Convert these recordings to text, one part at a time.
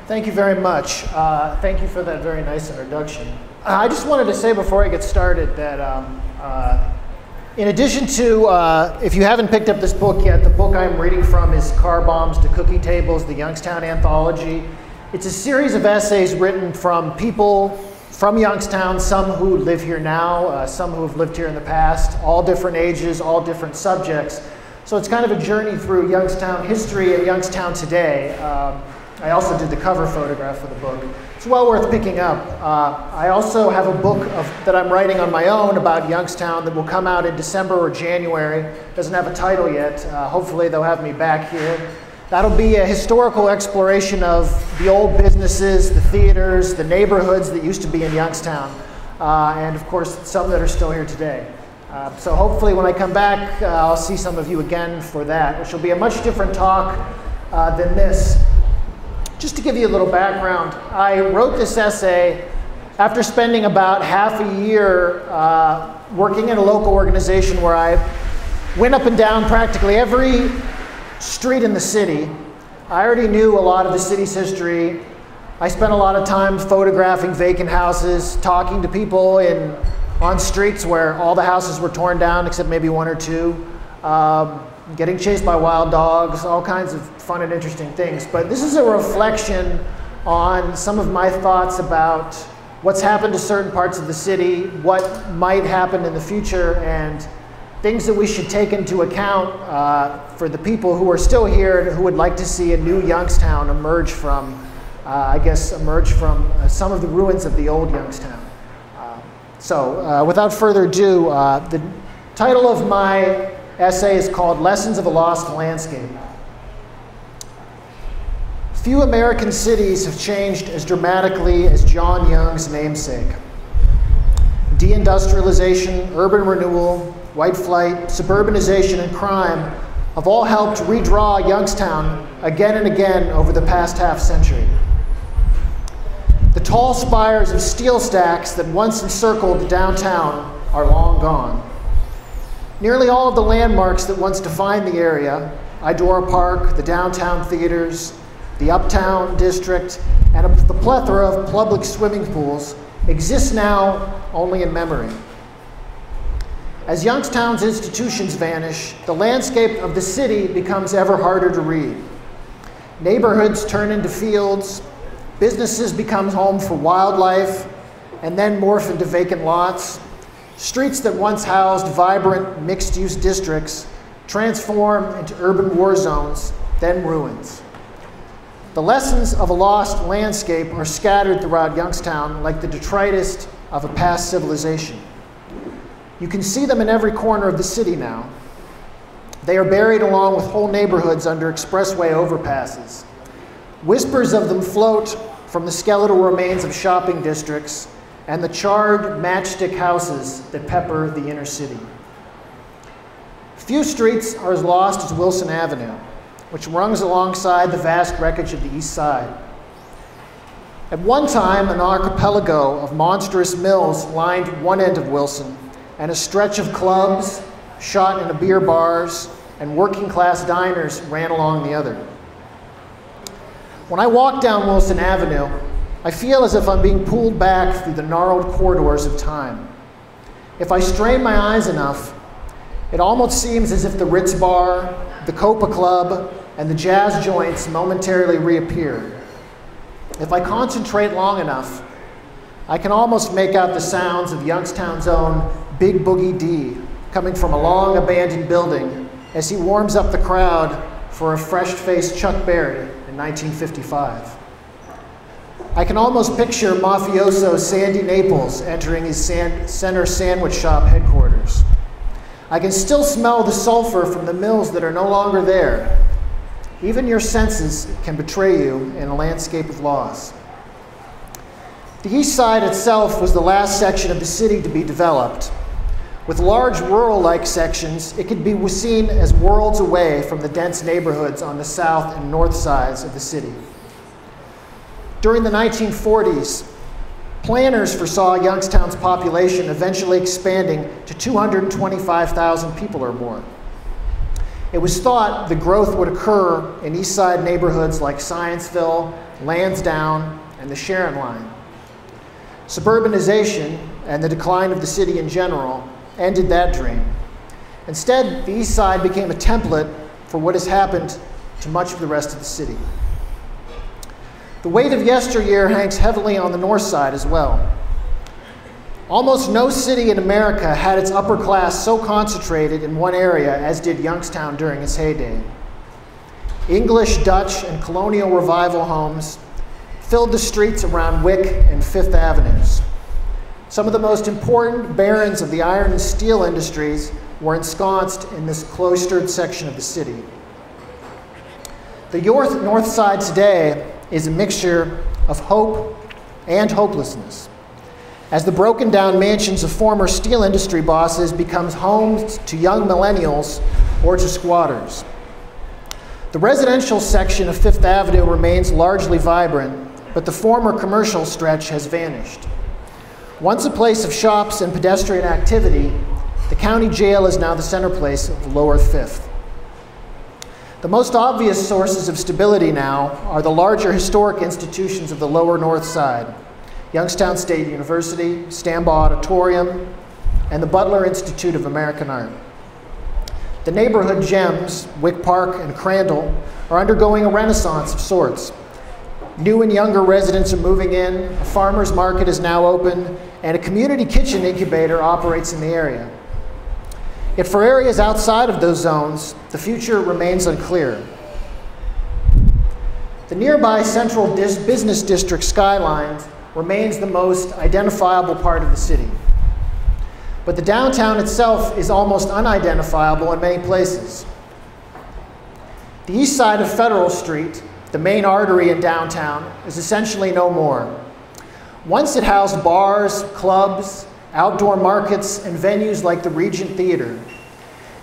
Thank you very much. Thank you for that very nice introduction. I just wanted to say before I get started that in addition to, if you haven't picked up this book yet, the book I'm reading from is Car Bombs to Cookie Tables, the Youngstown Anthology. It's a series of essays written from people from Youngstown, some who live here now, some who have lived here in the past, all different ages, all different subjects. So it's kind of a journey through Youngstown history and Youngstown today. I also did the cover photograph for the book. It's well worth picking up. I also have a book that I'm writing on my own about Youngstown that will come out in December or January. Doesn't have a title yet. Hopefully they'll have me back here. That'll be a historical exploration of the old businesses, the theaters, the neighborhoods that used to be in Youngstown, and of course some that are still here today. So hopefully when I come back, I'll see some of you again for that, which will be a much different talk than this. Just to give you a little background, I wrote this essay after spending about half a year working in a local organization where I went up and down practically every street in the city. I already knew a lot of the city's history. I spent a lot of time photographing vacant houses, talking to people on streets where all the houses were torn down except maybe one or two, getting chased by wild dogs, all kinds of fun and interesting things. But this is a reflection on some of my thoughts about what's happened to certain parts of the city, what might happen in the future, and things that we should take into account for the people who are still here and who would like to see a new Youngstown emerge from, some of the ruins of the old Youngstown. So without further ado, the title of my essay is called Lessons of a Lost Landscape. Few American cities have changed as dramatically as John Young's namesake. Deindustrialization, urban renewal, white flight, suburbanization, and crime have all helped redraw Youngstown again and again over the past half-century. The tall spires of steel stacks that once encircled downtown are long gone. Nearly all of the landmarks that once defined the area, Idora Park, the downtown theaters, the Uptown District, and the plethora of public swimming pools exist now only in memory. As Youngstown's institutions vanish, the landscape of the city becomes ever harder to read. Neighborhoods turn into fields, businesses become home for wildlife, and then morph into vacant lots. Streets that once housed vibrant mixed-use districts transform into urban war zones, then ruins. The lessons of a lost landscape are scattered throughout Youngstown like the detritus of a past civilization. You can see them in every corner of the city now. They are buried along with whole neighborhoods under expressway overpasses. Whispers of them float from the skeletal remains of shopping districts and the charred matchstick houses that pepper the inner city. Few streets are as lost as Wilson Avenue, which runs alongside the vast wreckage of the East Side. At one time, an archipelago of monstrous mills lined one end of Wilson, and a stretch of clubs, shot in beer bars, and working-class diners ran along the other. When I walk down Wilson Avenue, I feel as if I'm being pulled back through the gnarled corridors of time. If I strain my eyes enough, it almost seems as if the Ritz Bar, the Copa Club, and the jazz joints momentarily reappear. If I concentrate long enough, I can almost make out the sounds of Youngstown's own Big Boogie D coming from a long abandoned building as he warms up the crowd for a fresh-faced Chuck Berry in 1955. I can almost picture mafioso Sandy Naples entering his center sandwich shop headquarters. I can still smell the sulfur from the mills that are no longer there. Even your senses can betray you in a landscape of loss. The East Side itself was the last section of the city to be developed. With large rural-like sections, it could be seen as worlds away from the dense neighborhoods on the south and north sides of the city. During the 1940s, planners foresaw Youngstown's population eventually expanding to 225,000 people or more. It was thought the growth would occur in East Side neighborhoods like Scienceville, Lansdowne, and the Sharon Line. Suburbanization and the decline of the city in general ended that dream. Instead, the East Side became a template for what has happened to much of the rest of the city. The weight of yesteryear hangs heavily on the North Side as well. Almost no city in America had its upper class so concentrated in one area as did Youngstown during its heyday. English, Dutch, and colonial revival homes filled the streets around Wick and Fifth Avenues. Some of the most important barons of the iron and steel industries were ensconced in this cloistered section of the city. The North Side today is a mixture of hope and hopelessness, as the broken down mansions of former steel industry bosses becomes homes to young millennials or to squatters. The residential section of Fifth Avenue remains largely vibrant, but the former commercial stretch has vanished. Once a place of shops and pedestrian activity, the county jail is now the center place of Lower Fifth. The most obvious sources of stability now are the larger historic institutions of the Lower North Side: Youngstown State University, Stambaugh Auditorium, and the Butler Institute of American Art. The neighborhood gems, Wick Park and Crandall, are undergoing a renaissance of sorts. New and younger residents are moving in, a farmer's market is now open, and a community kitchen incubator operates in the area. Yet for areas outside of those zones, the future remains unclear. The nearby central business district skyline remains the most identifiable part of the city. But the downtown itself is almost unidentifiable in many places. The east side of Federal Street, the main artery in downtown, is essentially no more. Once it housed bars, clubs, outdoor markets, and venues like the Regent Theater.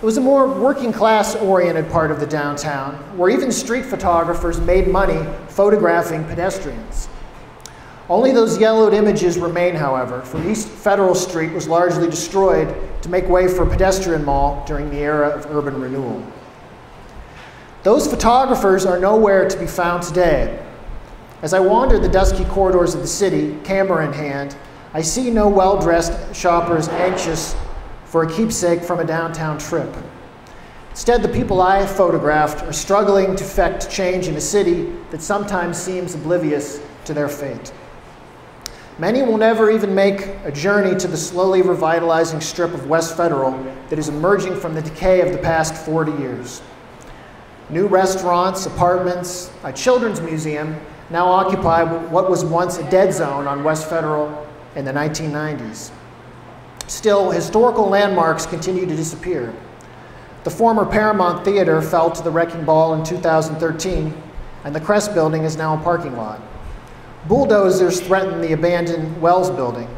It was a more working class oriented part of the downtown, where even street photographers made money photographing pedestrians. Only those yellowed images remain, however, for East Federal Street was largely destroyed to make way for a pedestrian mall during the era of urban renewal. Those photographers are nowhere to be found today. As I wander the dusky corridors of the city, camera in hand, I see no well-dressed shoppers anxious for a keepsake from a downtown trip. Instead, the people I photographed are struggling to effect change in a city that sometimes seems oblivious to their fate. Many will never even make a journey to the slowly revitalizing strip of West Federal that is emerging from the decay of the past 40 years. New restaurants, apartments, a children's museum now occupy what was once a dead zone on West Federal in the 1990s. Still, historical landmarks continue to disappear. The former Paramount Theater fell to the wrecking ball in 2013, and the Crest Building is now a parking lot. Bulldozers threaten the abandoned Wells Building.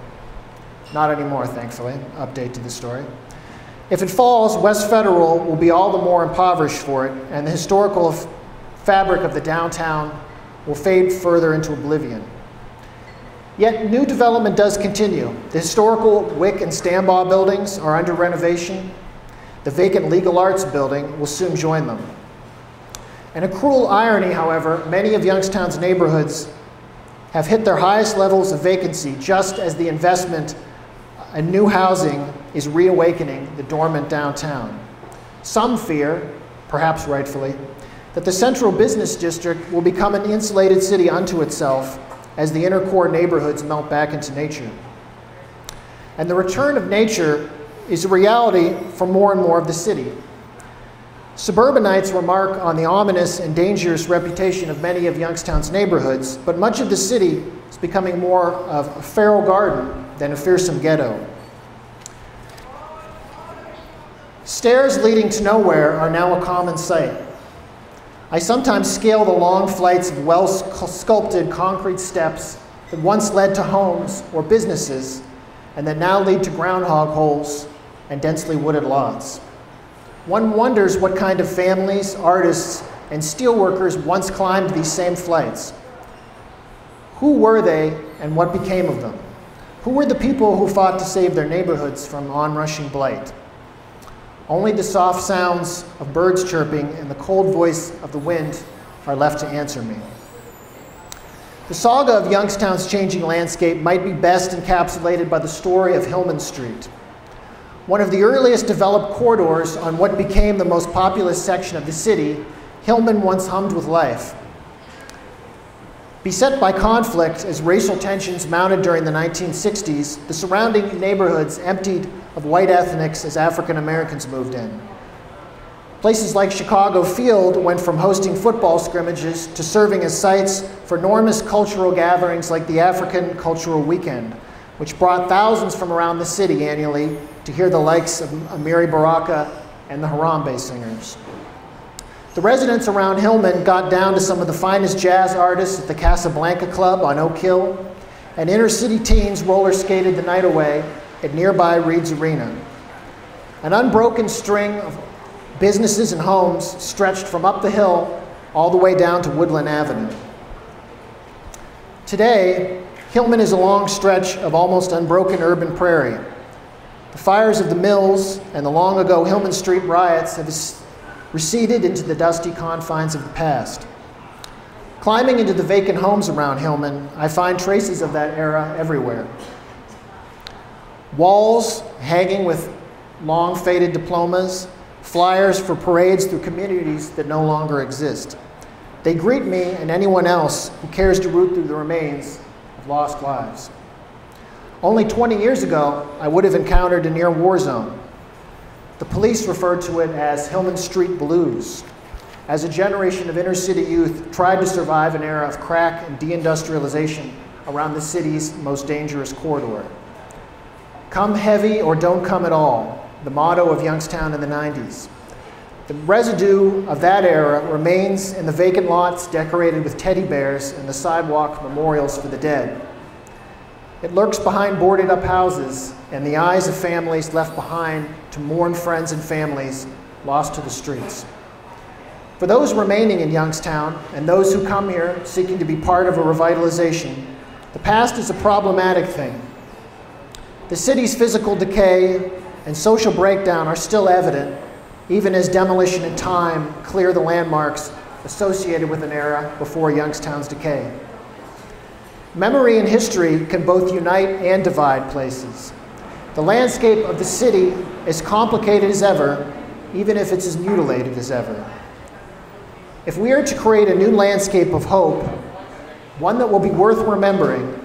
Not anymore, thankfully. Update to the story. If it falls, West Federal will be all the more impoverished for it, and the historical fabric of the downtown will fade further into oblivion. Yet new development does continue. The historical Wick and Stambaugh buildings are under renovation. The vacant Legal Arts building will soon join them. And a cruel irony, however, many of Youngstown's neighborhoods have hit their highest levels of vacancy just as the investment in new housing is reawakening the dormant downtown. Some fear, perhaps rightfully, that the central business district will become an insulated city unto itself as the inner core neighborhoods melt back into nature. And the return of nature is a reality for more and more of the city. Suburbanites remark on the ominous and dangerous reputation of many of Youngstown's neighborhoods, but much of the city is becoming more of a feral garden than a fearsome ghetto. Stairs leading to nowhere are now a common sight. I sometimes scale the long flights of well-sculpted concrete steps that once led to homes or businesses and that now lead to groundhog holes and densely wooded lots. One wonders what kind of families, artists, and steelworkers once climbed these same flights. Who were they and what became of them? Who were the people who fought to save their neighborhoods from onrushing blight? Only the soft sounds of birds chirping and the cold voice of the wind are left to answer me. The saga of Youngstown's changing landscape might be best encapsulated by the story of Hillman Street, one of the earliest developed corridors on what became the most populous section of the city. Hillman once hummed with life. Beset by conflict as racial tensions mounted during the 1960s, the surrounding neighborhoods emptied of white ethnics as African Americans moved in. Places like Chicago Field went from hosting football scrimmages to serving as sites for enormous cultural gatherings like the African Cultural Weekend, which brought thousands from around the city annually to hear the likes of Amiri Baraka and the Harambe singers. The residents around Hillman got down to some of the finest jazz artists at the Casablanca Club on Oak Hill, and inner city teens roller skated the night away at nearby Reed's Arena. An unbroken string of businesses and homes stretched from up the hill all the way down to Woodland Avenue. Today, Hillman is a long stretch of almost unbroken urban prairie. The fires of the mills and the long ago Hillman Street riots have receded into the dusty confines of the past. Climbing into the vacant homes around Hillman, I find traces of that era everywhere. Walls hanging with long faded diplomas, flyers for parades through communities that no longer exist. They greet me and anyone else who cares to root through the remains of lost lives. Only 20 years ago, I would have encountered a near war zone. The police referred to it as Hillman Street Blues, as a generation of inner city youth tried to survive an era of crack and deindustrialization around the city's most dangerous corridor. Come heavy or don't come at all, the motto of Youngstown in the 90s. The residue of that era remains in the vacant lots decorated with teddy bears and the sidewalk memorials for the dead. It lurks behind boarded up houses and the eyes of families left behind to mourn friends and families lost to the streets. For those remaining in Youngstown and those who come here seeking to be part of a revitalization, the past is a problematic thing. The city's physical decay and social breakdown are still evident, even as demolition and time clear the landmarks associated with an era before Youngstown's decay. Memory and history can both unite and divide places. The landscape of the city is complicated as ever, even if it's as mutilated as ever. If we are to create a new landscape of hope, one that will be worth remembering,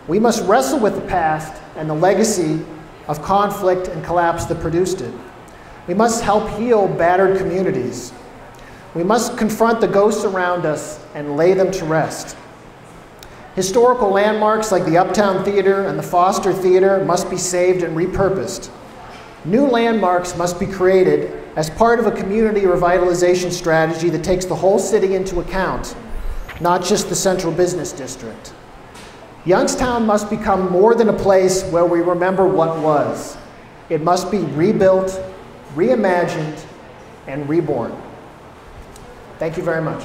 we must wrestle with the past and the legacy of conflict and collapse that produced it. We must help heal battered communities. We must confront the ghosts around us and lay them to rest. Historical landmarks like the Uptown Theater and the Foster Theater must be saved and repurposed. New landmarks must be created as part of a community revitalization strategy that takes the whole city into account, not just the central business district. Youngstown must become more than a place where we remember what was. It must be rebuilt, reimagined, and reborn. Thank you very much.